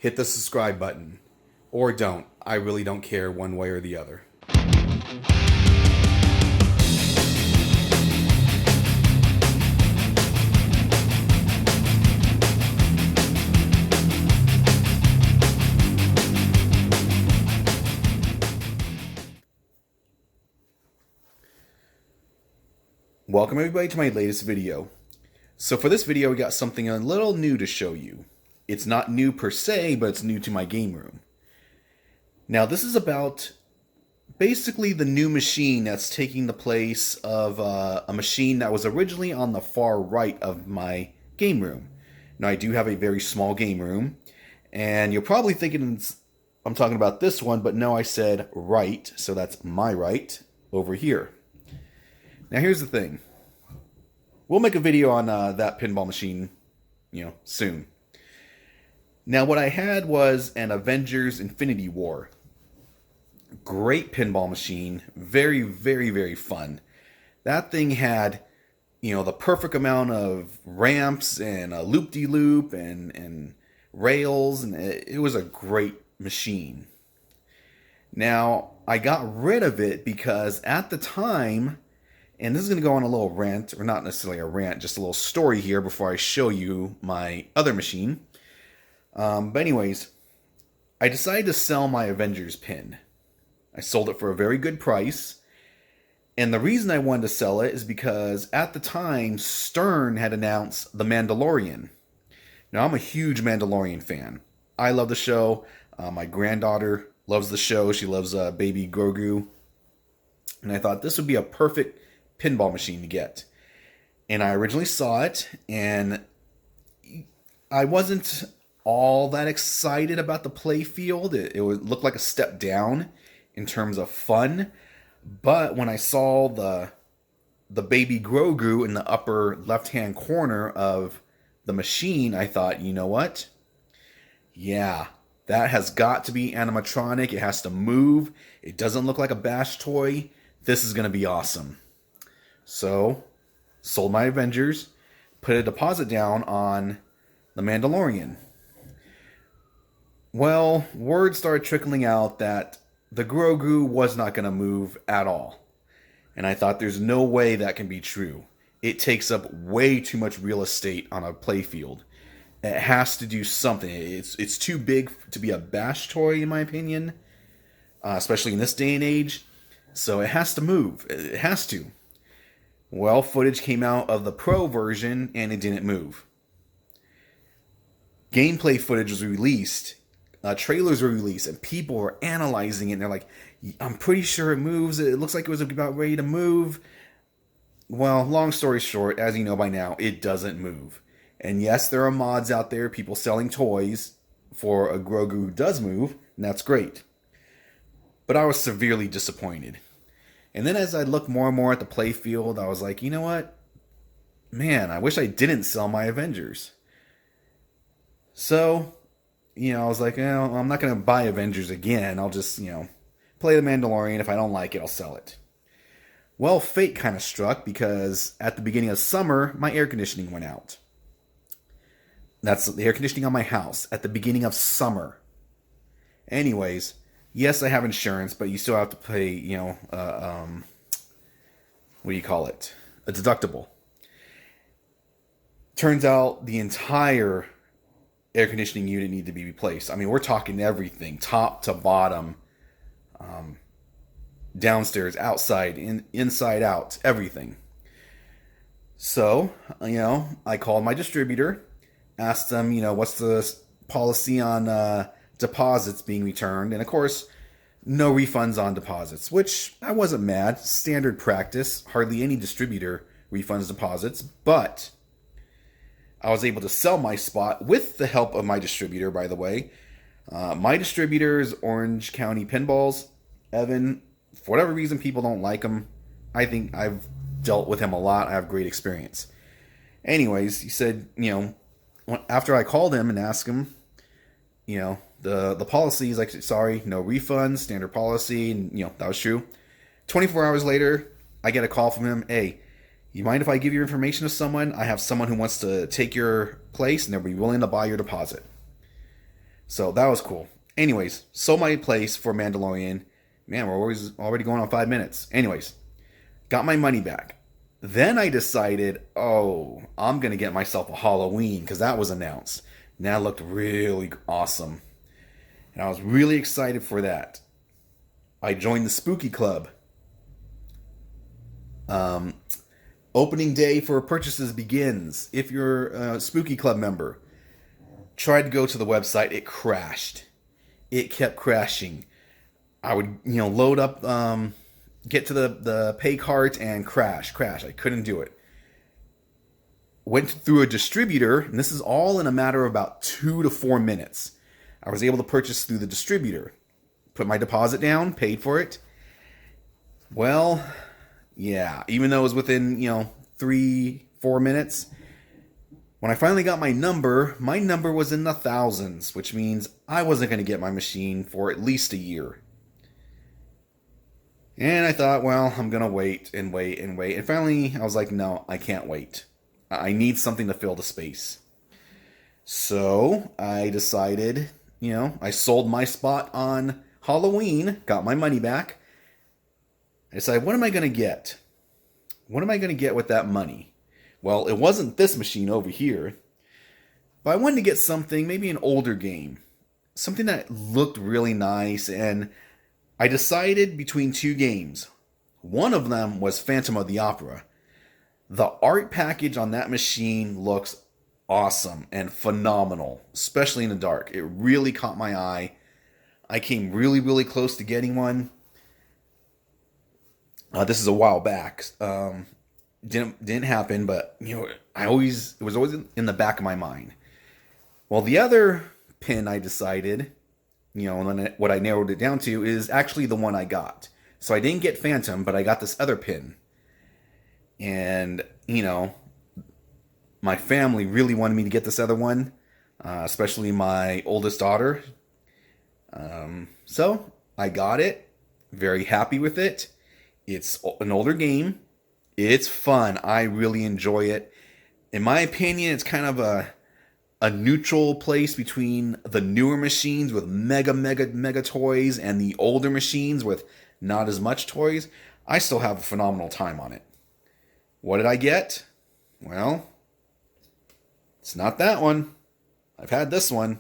hit the subscribe button. Or don't. I really don't care one way or the other. Welcome everybody to my latest video. So for this video we got something a little new to show you. It's not new per se, but it's new to my game room. Now this is about basically the new machine that's taking the place of a machine that was originally on the far right of my game room. Now I do have a very small game room, and you're probably thinking I'm talking about this one, but no, I said right, so that's my right over here. Now here's the thing. We'll make a video on that pinball machine, soon. Now what I had was an Avengers Infinity War. Great pinball machine. Very, very, very fun. That thing had, the perfect amount of ramps and a loop-de-loop and rails, and it was a great machine. Now, I got rid of it because at the time, and this is going to go on a little rant, or not necessarily a rant, just a little story here before I show you my other machine. But anyways, I decided to sell my Avengers pin. I sold it for a very good price. And the reason I wanted to sell it is because at the time, Stern had announced The Mandalorian. Now, I'm a huge Mandalorian fan. I love the show. My granddaughter loves the show. She loves Baby Grogu. And I thought this would be a perfect pinball machine to get. And I originally saw it, and I wasn't all that excited about the play field. It would look like a step down in terms of fun. But when I saw the Baby Grogu in the upper left-hand corner of the machine, I thought, you know what? Yeah, that has got to be animatronic. It has to move. It doesn't look like a bash toy. This is going to be awesome. So, sold my Avengers, put a deposit down on The Mandalorian. Well, word started trickling out that the Grogu was not going to move at all. And I thought there's no way that can be true. It takes up way too much real estate on a playfield. It has to do something. It's too big to be a bash toy, in my opinion. Especially in this day and age. So it has to move. It has to. Well, footage came out of the Pro version, and it didn't move. Gameplay footage was released. Trailers were released, and people were analyzing it, and they're like, I'm pretty sure it moves. It looks like it was about ready to move. Well, long story short, as you know by now, it doesn't move. And yes, there are mods out there, people selling toys for a Grogu who does move, and that's great. But I was severely disappointed. And then as I looked more and more at the playfield, I was like, you know what? Man, I wish I didn't sell my Avengers. So, I was like, I'm not going to buy Avengers again. I'll just, play The Mandalorian. If I don't like it, I'll sell it. Well, fate kind of struck because at the beginning of summer, my air conditioning went out. That's the air conditioning on my house at the beginning of summer. Anyways, yes, I have insurance, but you still have to pay, what do you call it? A deductible. Turns out the entire air conditioning unit needed to be replaced. I mean, we're talking everything, top to bottom, downstairs, outside, inside out, everything. So, I called my distributor, asked them, what's the policy on deposits being returned, and of course, no refunds on deposits, which I wasn't mad. Standard practice. Hardly any distributor refunds deposits, but I was able to sell my spot with the help of my distributor, by the way. My distributor is Orange County Pinballs. Evan, for whatever reason, people don't like him. I think I've dealt with him a lot. I have great experience. Anyways, he said, after I called him and asked him, the policy is like, sorry, no refunds, standard policy, and that was true. 24 hours later, I get a call from him. Hey, you mind if I give your information to someone? I have someone who wants to take your place, and they'll be willing to buy your deposit. So that was cool. Anyways, sold my place for Mandalorian. Man, we're already going on 5 minutes. Anyways, got my money back. Then I decided, oh, I'm going to get myself a Halloween because that was announced. And that looked really awesome. And I was really excited for that. I joined the Spooky Club. Opening day for purchases begins. If you're a Spooky Club member, tried to go to the website, it crashed. It kept crashing. I would, load up, get to the pay cart and crash. I couldn't do it. Went through a distributor, and this is all in a matter of about 2 to 4 minutes. I was able to purchase through the distributor. Put my deposit down, paid for it. Well, yeah, even though it was within, 3-4 minutes, when I finally got my number was in the thousands, which means I wasn't going to get my machine for at least a year. And I thought, well, I'm going to wait and wait and wait. And finally, I was like, no, I can't wait. I need something to fill the space. So I decided, I sold my spot on Halloween, got my money back. I decided, what am I going to get? What am I going to get with that money? Well, it wasn't this machine over here, but I wanted to get something, maybe an older game. Something that looked really nice, and I decided between 2 games. One of them was Phantom of the Opera. The art package on that machine looks awesome and phenomenal, especially in the dark. It really caught my eye. I came really, really close to getting one. This is a while back. Didn't happen, but it was always in the back of my mind. Well, the other pin I decided, and what I narrowed it down to is actually the one I got. So I didn't get Phantom, but I got this other pin. And, my family really wanted me to get this other one, especially my oldest daughter. So I got it. Very happy with it. It's an older game. It's fun. I really enjoy it. In my opinion, it's kind of a neutral place between the newer machines with mega toys and the older machines with not as much toys. I still have a phenomenal time on it. What did I get? Well, it's not that one. I've had this one.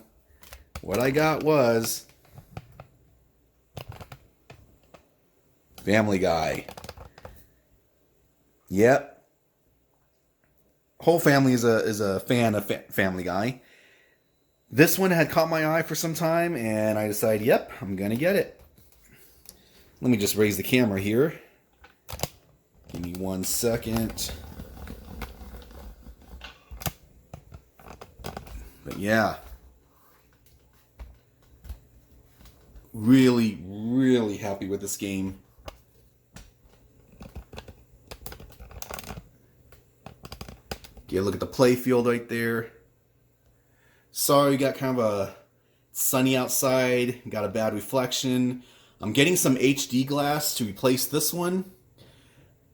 What I got was Family Guy. Yep. Whole family is a fan of Family Guy. This one had caught my eye for some time, and I decided, yep, I'm gonna get it. Let me just raise the camera here. Give me 1 second. But yeah. Really, really happy with this game. Get a look at the play field right there. Sorry, you got kind of a sunny outside. Got a bad reflection. I'm getting some HD glass to replace this one.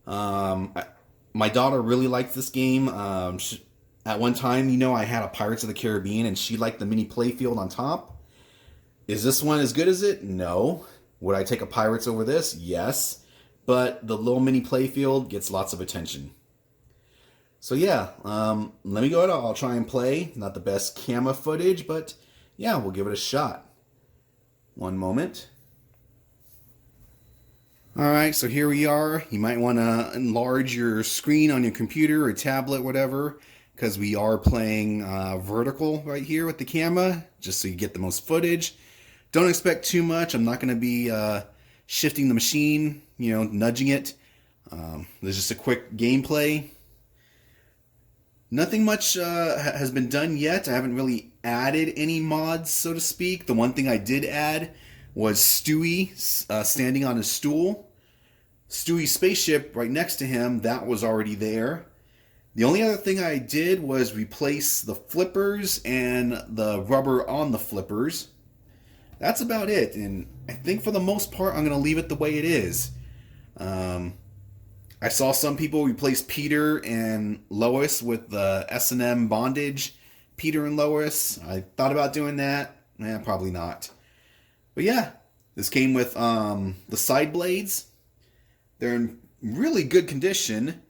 My daughter really likes this game. At one time, I had a Pirates of the Caribbean, and she liked the mini playfield on top. Is this one as good as it? No. Would I take a Pirates over this? Yes. But the little mini playfield gets lots of attention. So yeah, let me go ahead. I'll try and play. Not the best camera footage, but yeah, we'll give it a shot. One moment. Alright, so here we are. You might want to enlarge your screen on your computer or tablet, whatever, because we are playing vertical right here with the camera, just so you get the most footage. Don't expect too much. I'm not going to be shifting the machine, nudging it. There's just a quick gameplay. Nothing much has been done yet. I haven't really added any mods, so to speak. The one thing I did add was Stewie standing on his stool. Stewie's spaceship right next to him, that was already there. The only other thing I did was replace the flippers and the rubber on the flippers. That's about it, and I think for the most part I'm going to leave it the way it is. I saw some people replace Peter and Lois with the S&M bondage. Peter and Lois. I thought about doing that. Probably not. But yeah, this came with the side blades. They're in really good condition.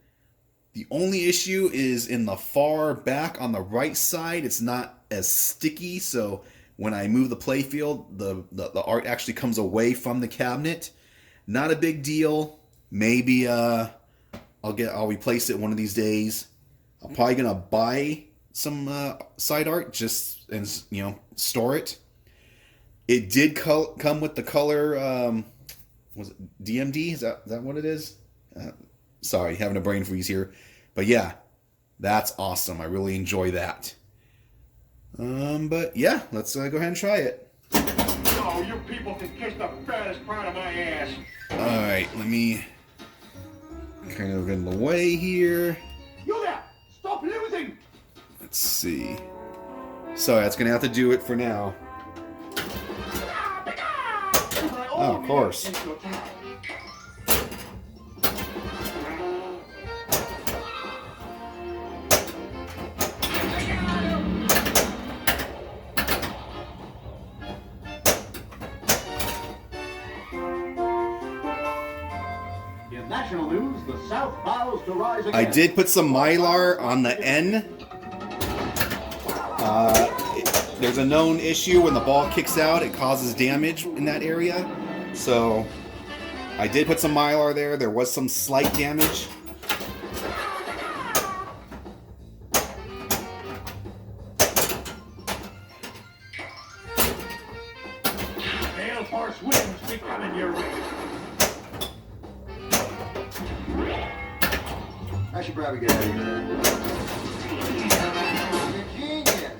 The only issue is in the far back on the right side. It's not as sticky, so when I move the playfield, the art actually comes away from the cabinet. Not a big deal. Maybe I'll replace it one of these days. I'm probably gonna buy some side art and store it. It did come with the color. Was it DMD? Is that what it is? Sorry, having a brain freeze here. But yeah, that's awesome. I really enjoy that. But yeah, let's go ahead and try it. Oh, you people can kiss the fattest part of my ass. Alright, let me kind of in the way here. You there! Stop losing! Let's see. Sorry, that's gonna have to do it for now. Oh, of course. In national news, the South vows to rise again. I did put some Mylar on the N. There's a known issue when the ball kicks out, it causes damage in that area. So I did put some Mylar there. There was some slight damage. Pale horse winds be coming your way. I should probably get out of here. You're genius.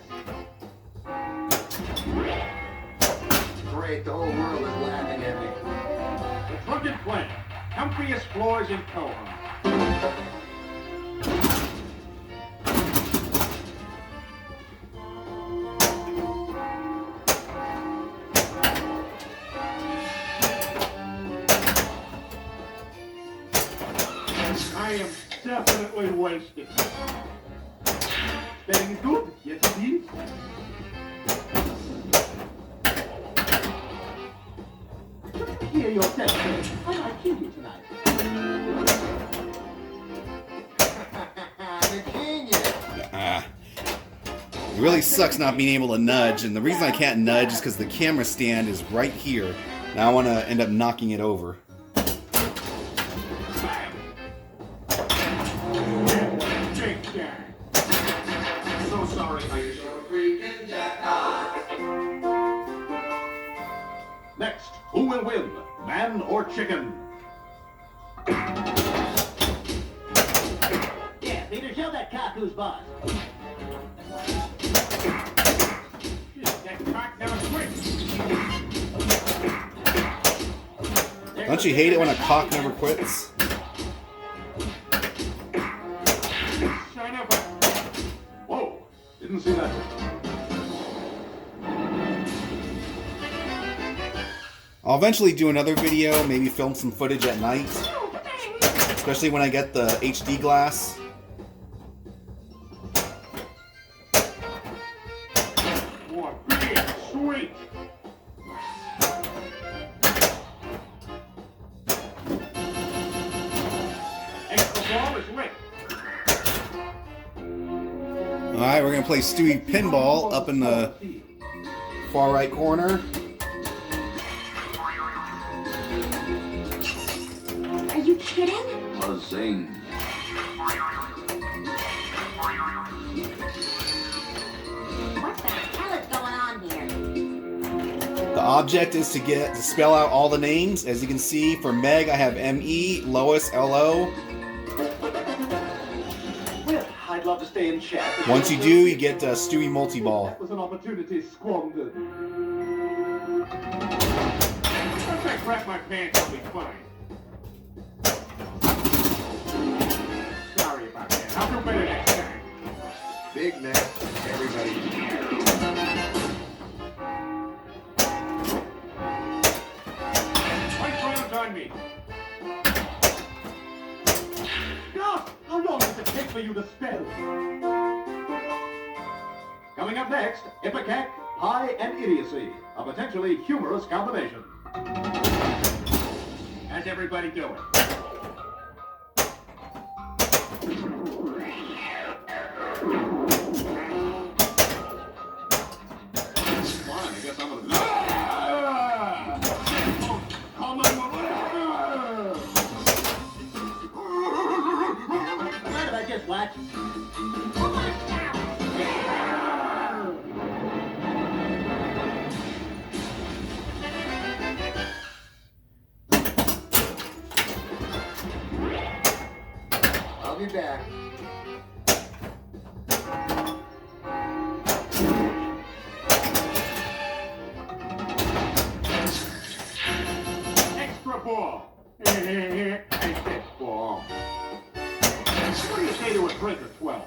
Great, the whole world is laughing at me. The Drunken Plan. Comfiest floors in KLOV. I am definitely wasted. Staying good, yes indeed. Hear your testimony. I might kill you tonight. The genius. It really sucks not being able to nudge, and the reason I can't nudge is because the camera stand is right here. Now I want to end up knocking it over. So sorry, I Next, who will win? Man or chicken? Yeah, Peter, show that cock who's boss. That cock never quits. Don't you hate it when a cock never quits? Son of a... Whoa, didn't see that. I'll eventually do another video, maybe film some footage at night. Especially when I get the HD glass. Boy, big, sweet. Extra ball is lit. Alright, we're gonna play Stewie Pinball up in the far right corner. Are you kidding? Buzzing. What the hell is going on here? The object is to spell out all the names. As you can see, for Meg I have M-E, Lois, L-O. Well, I'd love to stay in chat. Once you do, you get Stewie Multi-Ball. That was an opportunity squandered. If I crap my pants, I'll be fine. Sorry about that. I'll do better next time. Big neck, everybody. White rounds on me. God, how long does it take for you to spell? Coming up next, Ipecac, High and idiocy, a potentially humorous combination. How's everybody doing? Fine, I guess I'm gonna... Call 911. Mind if I just watch? I'll be back. Extra ball. Hey, this ball. What do you say to a drink of 12?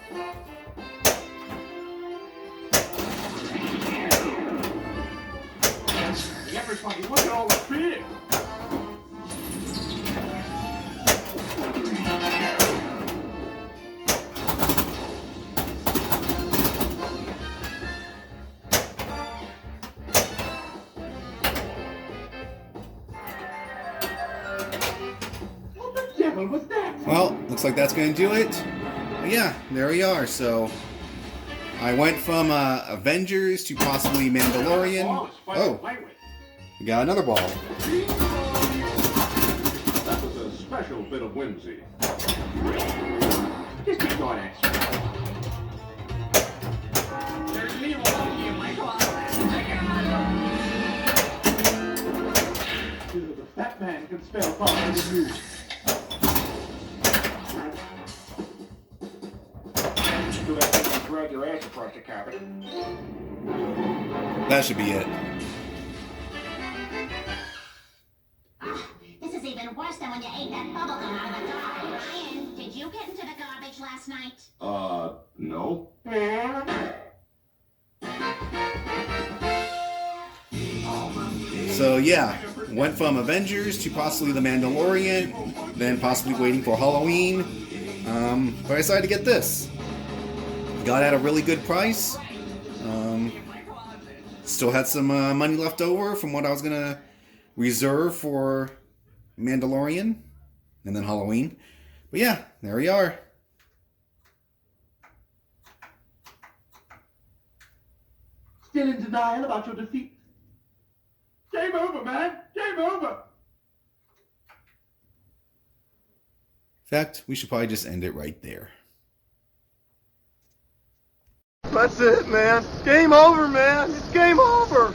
Everybody, look at all the beer. What the devil was that? Well, looks like that's going to do it. But yeah, there we are. So I went from Avengers to possibly Mandalorian. Oh, we got another ball. That was a special bit of whimsy. Just keep going, Axe. There's me walking in my closet. The fat man can spell faster than you. Do that thing and drag your ass across the carpet. That should be it. This is even worse than when you ate that bubblegum out of the garbage. Ryan, did you get into the garbage last night? No. So yeah, went from Avengers to possibly The Mandalorian, then possibly waiting for Halloween. But I decided to get this. Got it at a really good price. Still had some money left over from what I was gonna reserve for Mandalorian and then Halloween. But yeah, there we are. Still in denial about your defeat? Game over, man! Game over! In fact, we should probably just end it right there. That's it, man. Game over, man. It's game over.